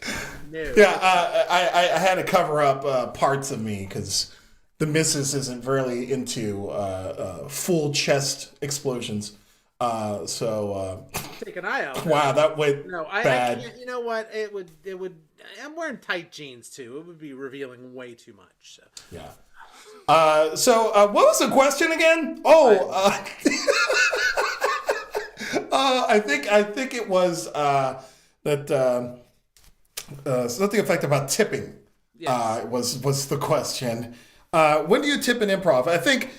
no. Yeah, I had to cover up parts of me because the missus isn't really into full chest explosions. Take an eye out. Wow, that went bad. I can't. You know what? It would. I'm wearing tight jeans too. It would be revealing way too much. So. Yeah. What was the question again? Oh, I think it was that something effect about tipping. Yes. Was the question. When do you tip in improv? I think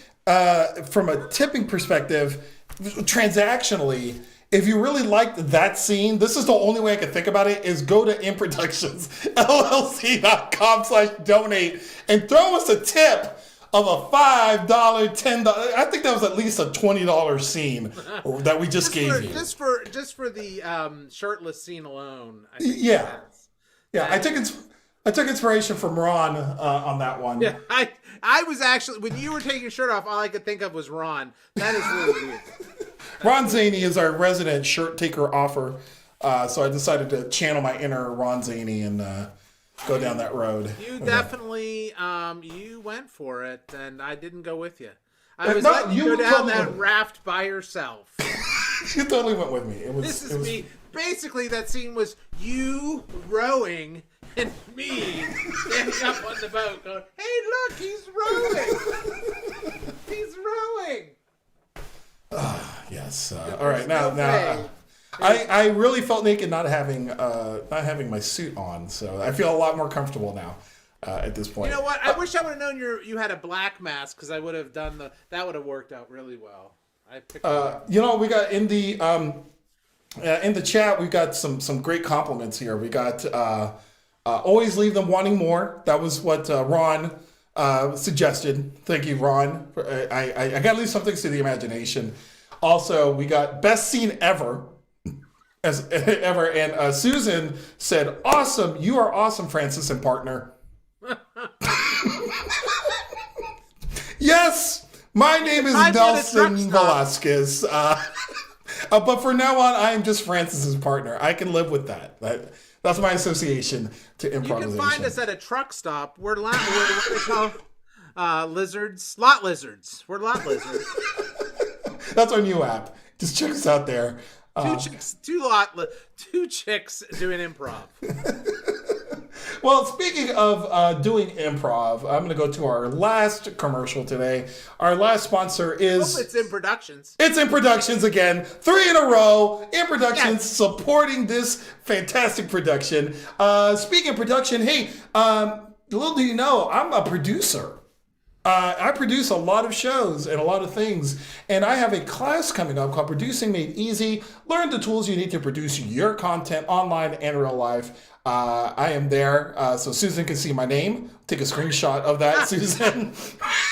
from a tipping perspective, transactionally, if you really liked that scene, this is the only way I can think about it, is go to improductionsllc.com/donate and throw us a tip of a $5, $10. I think that was at least a $20 scene that we just gave you. Just for the shirtless scene alone. I think I took inspiration from Ron on that one. Yeah, I was actually, when you were taking your shirt off, all I could think of was Ron. That is really weird. Ron Zaney is our resident shirt taker offer, so I decided to channel my inner Ron Zaney and go down that road. You definitely, you went for it, and I didn't go with you. I was letting you go down that raft by yourself. You totally went with me. Me. Basically, that scene was you rowing and me standing up on the boat going, hey, look, he's rowing. He's rowing. Yes. All right. Now, I really felt naked not having my suit on, so I feel a lot more comfortable now at this point. You know what? I wish I would have known you had a black mask, because I would have done that would have worked out really well. I picked we got in the chat, we've got some great compliments here. We got always leave them wanting more. That was what Ron suggested. Thank you, Ron. I got to leave some things to the imagination. Also, we got best scene ever. And Susan said, awesome. You are awesome, Francis and partner. Yes, my name is Nelson Velazquez. But for now on, I am just Francis's partner. I can live with that. That's my association to improvisation. You can find us at a truck stop. We're what they call lizards, lot lizards. We're lot lizards. That's our new app. Just check us out there. Two chicks doing improv. Well, speaking of doing improv, I'm going to go to our last commercial today. Our last sponsor is... it's In Productions. It's In Productions again. 3 in a row. In Productions supporting this fantastic production. Speaking of production, hey, little do you know, I'm a producer. I produce a lot of shows and a lot of things, and I have a class coming up called Producing Made Easy. Learn the tools you need to produce your content online and real life. I am there, so Susan can see my name. Take a screenshot of that, Susan,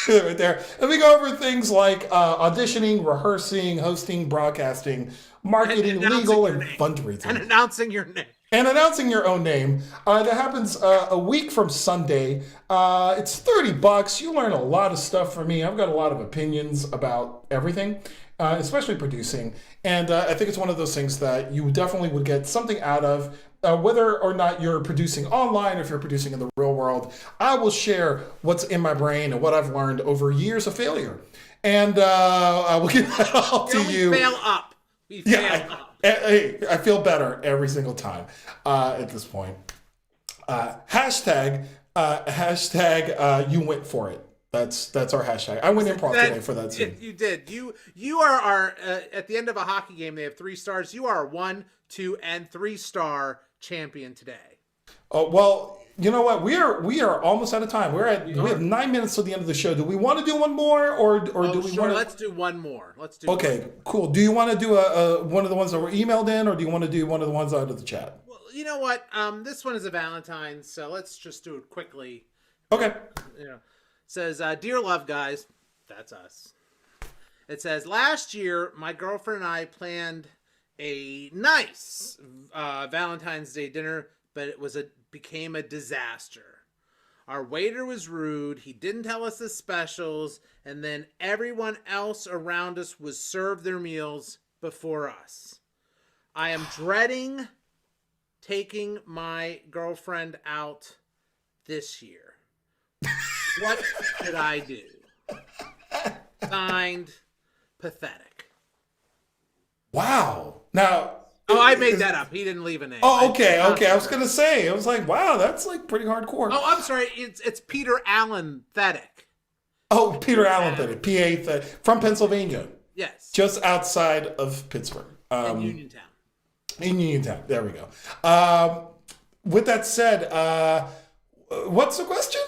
right there. And we go over things like auditioning, rehearsing, hosting, broadcasting, marketing, legal, and fundraising. And announcing your name. And announcing your own name. That happens a week from Sunday. It's $30. You learn a lot of stuff from me. I've got a lot of opinions about everything, especially producing. And I think it's one of those things that you definitely would get something out of, whether or not you're producing online or if you're producing in the real world. I will share what's in my brain and what I've learned over years of failure. And I will give that all to you. We fail up. We fail up. Hey, I feel better every single time at this point. Hashtag you went for it. That's our hashtag. I went improv today for that scene. You did. You are our at the end of a hockey game. They have 3 stars. You are a 1, 2, and 3-star champion today. Oh well, you know what? We are almost out of time. We have 9 minutes till the end of the show. Do we want to do one more, or do we want to? Let's do one more. Okay, cool. Do you want to do one of the ones that were emailed in, or do you want to do one of the ones out of the chat? Well, you know what? This one is a Valentine's, so let's just do it quickly. Okay. Says, "Dear love guys," that's us. It says, "Last year, my girlfriend and I planned a nice Valentine's Day dinner, but it became a disaster. Our waiter was rude. He didn't tell us the specials, and then everyone else around us was served their meals before us. I am dreading taking my girlfriend out this year. What should I do? Signed, Pathetic." Wow. Now. Oh, I made that up. He didn't leave a name. Oh, okay. I was gonna say. I was like, wow, that's like pretty hardcore. Oh, I'm sorry. It's Peter Allen Thetic. Oh, Peter Allen Thetic, PA from Pennsylvania. Yes. Just outside of Pittsburgh. In Uniontown. In Uniontown. There we go. With that said, what's the question?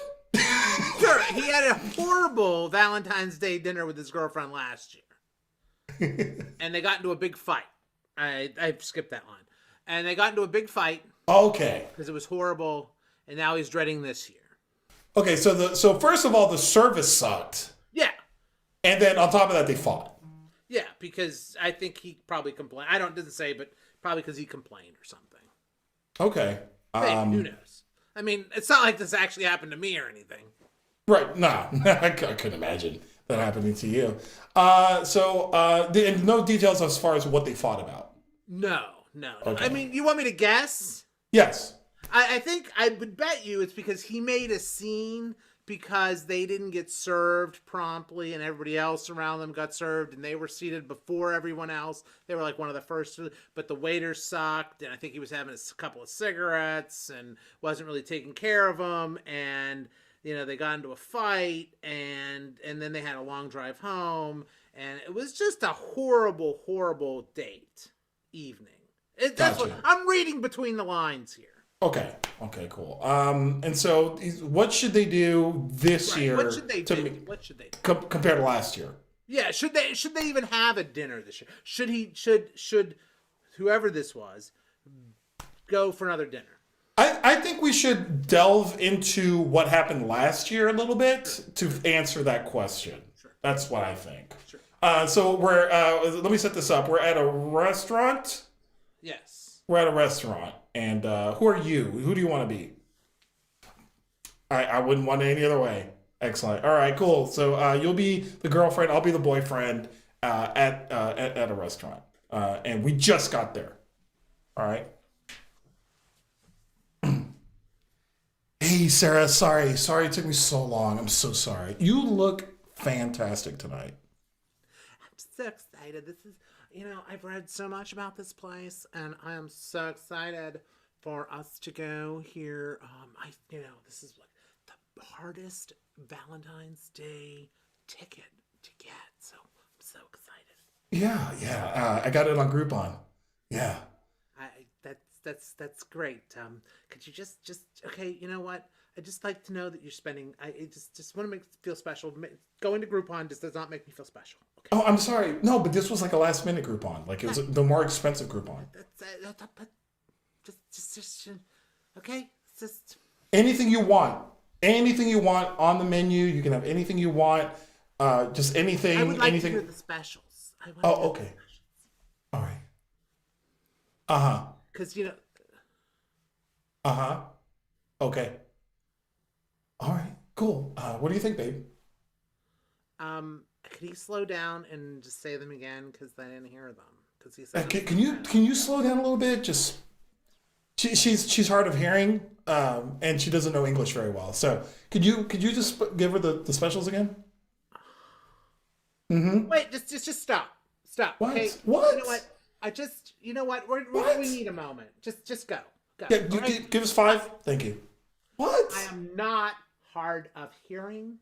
Sure. He had a horrible Valentine's Day dinner with his girlfriend last year. And they got into a big fight. I skipped that line. And they got into a big fight. Okay. Because it was horrible. And now he's dreading this year. Okay, so first of all, the service sucked. Yeah. And then on top of that, they fought. Yeah, because I think he probably complained. Didn't say, but probably because he complained or something. Okay. Maybe, who knows? I mean, it's not like this actually happened to me or anything. Right. No, I couldn't imagine that happening to you. And no details as far as what they fought about. No. Okay. I mean, you want me to guess? Yes. I think I would bet you it's because he made a scene because they didn't get served promptly and everybody else around them got served and they were seated before everyone else. They were like one of the first, but the waiter sucked and I think he was having a couple of cigarettes and wasn't really taking care of them, and they got into a fight and then they had a long drive home and it was just a horrible evening. That's Gotcha. what I'm reading between the lines here. Okay, cool. And so what should they do this year? What should they do? Compared to last year? Yeah, should they even have a dinner this year? Should whoever this was go for another dinner? I think we should delve into what happened last year a little bit to answer that question. Sure. That's what I think. Sure. So let me set this up. We're at a restaurant. Yes. We're at a restaurant. And who are you? Who do you want to be? I wouldn't want it any other way. Excellent. All right, cool. So you'll be the girlfriend. I'll be the boyfriend at a restaurant. And we just got there. All right. Hey, Sarah. Sorry it took me so long. I'm so sorry. You look fantastic tonight. I'm so excited. This is, I've read so much about this place, and I am so excited for us to go here. This is like the hardest Valentine's Day ticket to get, so I'm so excited. Yeah. I got it on Groupon. Yeah. That's great. Could you just okay? You know what? I just like to know that you're spending. I just want to make it feel special. Going to Groupon just does not make me feel special. Okay. Oh, I'm sorry. No, but this was like a last minute Groupon. Like it was the more expensive Groupon. Just okay. Just anything you want. Anything you want on the menu. You can have anything you want. Just anything. I would like anything. to hear the specials. Okay. All right. Uh-huh. Because Uh-huh. Okay. All right. Cool. What do you think, babe? Could he slow down and just say them again? Because I didn't hear them. Because he said. Can you slow down a little bit? Just she's hard of hearing, and she doesn't know English very well. So could you just give her the specials again? Mm-hmm. Wait, just stop. What? Okay? What? You know what? You know what? We need a moment. Just go. Yeah, Right? give us 5. Thank you. What? I am not hard of hearing.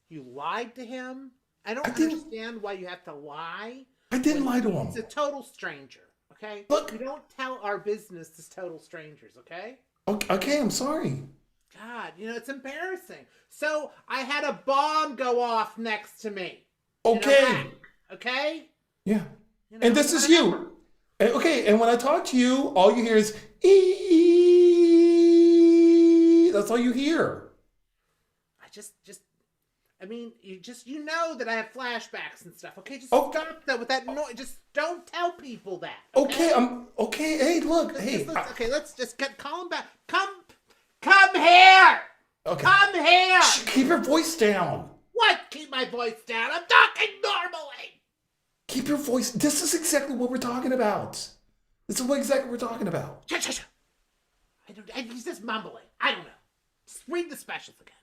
You lied to him. I don't understand why you have to lie. I didn't lie to him. He's a total stranger. Okay. Look, we don't tell our business to total strangers. Okay. Okay, I'm sorry. God, it's embarrassing. So I had a bomb go off next to me. Okay. Okay. Yeah. And this is you. Okay, and when I talk to you, all you hear is ee. That's all you hear. You know that I have flashbacks and stuff. Okay, stop that with that noise. Just don't tell people that. Okay, okay. Hey, look. Let's just call him back. Come here. Okay. Come here. Shh, keep your voice down. What? Keep my voice down. I'm talking normally. Keep your voice. This is exactly what we're talking about. This is exactly what we're talking about. Shh. He's just mumbling. I don't know. Just read the specials again.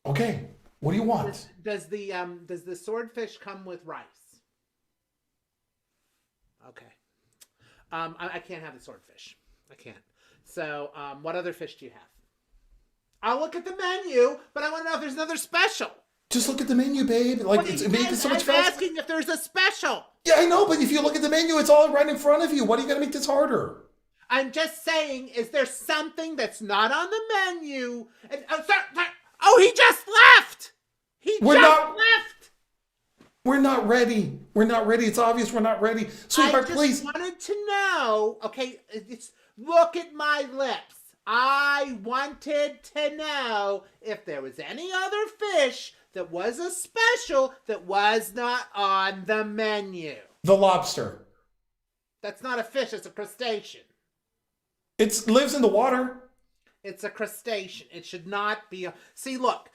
Okay. What do you want? Does the swordfish come with rice? Okay. I can't have the swordfish. I can't. So, what other fish do you have? I'll look at the menu, but I want to know if there's another special. Just look at the menu, babe. It makes it so much faster. I'm asking if there's a special. Yeah, I know, but if you look at the menu, it's all right in front of you. What are you going to make this harder? I'm just saying, is there something that's not on the menu? And, oh, he just left! Left! We're not ready. We're not ready. It's obvious we're not ready. Sweetheart, please. I just wanted to know, okay, look at my lips. I wanted to know if there was any other fish that was a special that was not on the menu. The lobster. That's not a fish, it's a crustacean. It lives in the water. It's a crustacean. It should not be See, look,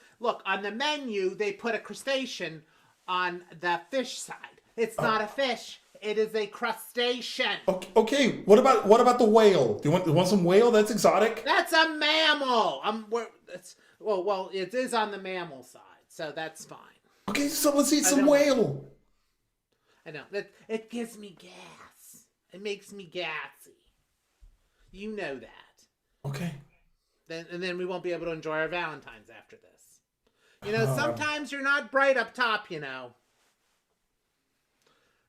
on the menu, they put a crustacean on the fish side. It's not a fish. It is a crustacean. Okay. What about the whale? Do you want some whale? That's exotic. That's a mammal. Well, it is on the mammal side, so that's fine. Okay, so let's eat some whale. I know that it gives me gas. It makes me gassy. You know that. Okay. And then we won't be able to enjoy our Valentines after this. Sometimes you're not bright up top.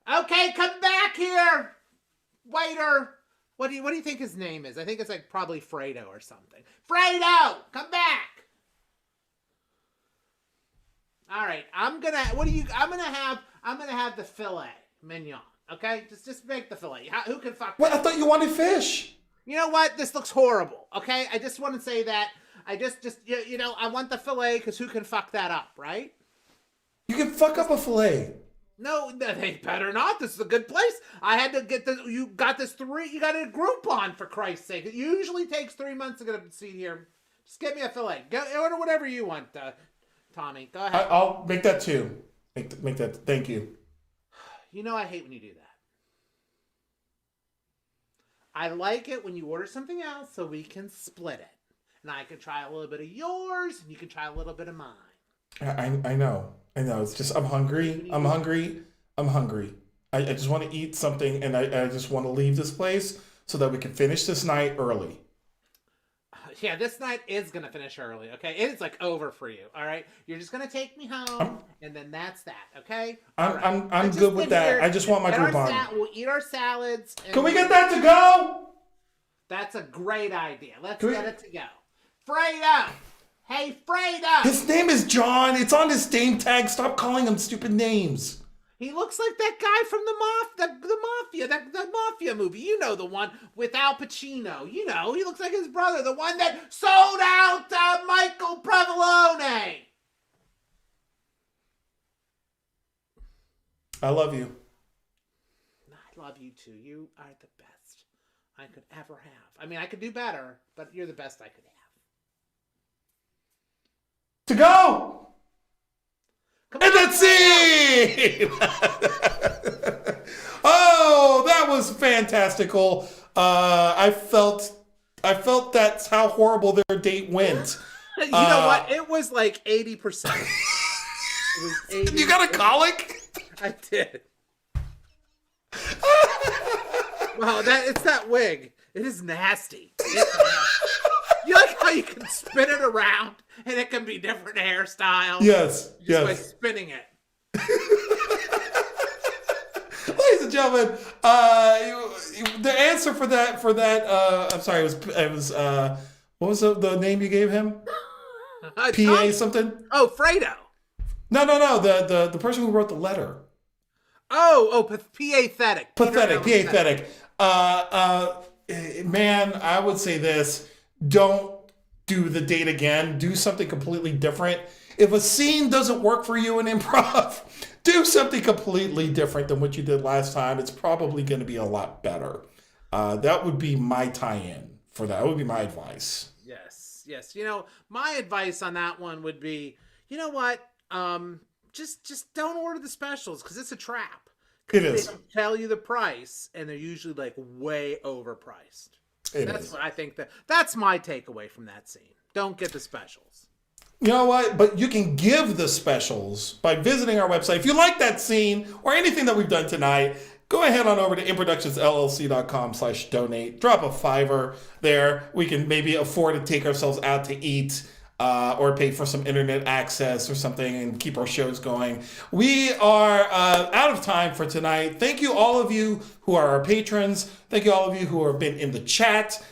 Okay, come back here, waiter. What do you think his name is? I think it's probably Fredo or something. Fredo, come back. All right, I'm gonna have the filet mignon. Okay, just make the filet. Who can fuck? What? I thought you wanted fish. You know what? This looks horrible. Okay, I just want to say that. I I want the filet because who can fuck that up, right? You can fuck up a filet. No, they better not. This is a good place. I had to get you got a Groupon for Christ's sake. It usually takes 3 months to get a seat here. Just get me a filet. Go order whatever you want, Tommy. Go ahead. I'll make that too. Make that. Thank you. I hate when you do that. I like it when you order something else so we can split it. And I can try a little bit of yours and you can try a little bit of mine. I know. It's just I'm hungry. I just want to eat something, and I just want to leave this place so that we can finish this night early. Yeah, this night is gonna finish early. Okay, it's over for you. All right, you're just gonna take me home, and then that's that. Okay. I'm good with that. I just want my Groupon. We'll eat our salads. Can we get that to go? That's a great idea. Let's get it to go. Fredo. Hey, Fredo! His name is John. It's on his name tag. Stop calling him stupid names. He looks like that guy from the Mafia, the Mafia movie. You know, the one with Al Pacino. He looks like his brother, the one that sold out Michael Provolone. I love you. I love you too. You are the best I could ever have. I mean, I could do better, but you're the best I could have. To go! And that's it! Oh, that was fantastical. I felt that's how horrible their date went. You know what? It was 80%. It was You got a colic? I did. Wow, it's that wig. It is nasty. You like how you can spin it around and it can be different hairstyles? Yes. Just by spinning it. Ladies and gentlemen, the answer for that, I'm sorry, it was what was the name you gave him? PA something? Oh, Fredo. No, the person who wrote the letter. Pathetic. Pathetic. Man, I would say this. Don't do the date again. Do something completely different. If a scene doesn't work for you in improv, do something completely different than what you did last time. It's probably going to be a lot better. That would be my tie-in for that. That would be my advice. Yes. You know, my advice on that one would be, you know what? Just don't order the specials because it's a trap. It is. They tell you the price, and they're usually like way overpriced. That's what I think. That's my takeaway from that scene. Don't get the specials. You know what? But you can give the specials by visiting our website. If you like that scene or anything that we've done tonight, go ahead on over to improductionsllc.com/donate. Drop a $5 there. We can maybe afford to take ourselves out to eat or pay for some internet access or something and keep our shows going. We are out of time for tonight. Thank you, all of you who are our patrons. Thank you, all of you who have been in the chat,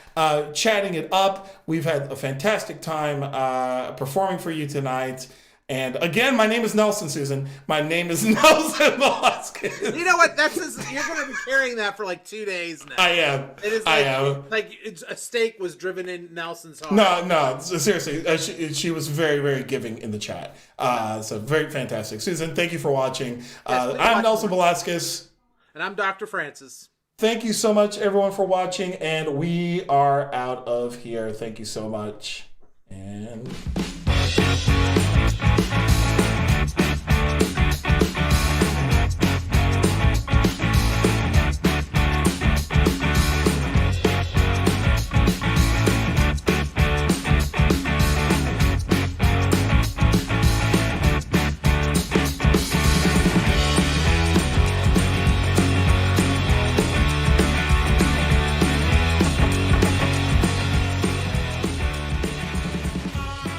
chatting it up. We've had a fantastic time performing for you tonight. And again, my name is Nelson, Susan. My name is Nelson Velazquez. You know what? You're going to be carrying that for like 2 days now. I am. It is like, I am. Like a stake was driven in Nelson's heart. No, seriously. She was very, very giving in the chat. So very fantastic. Susan, thank you for watching. I'm Nelson Velazquez. And I'm Dr. Francis. Thank you so much, everyone, for watching. And we are out of here. Thank you so much. And...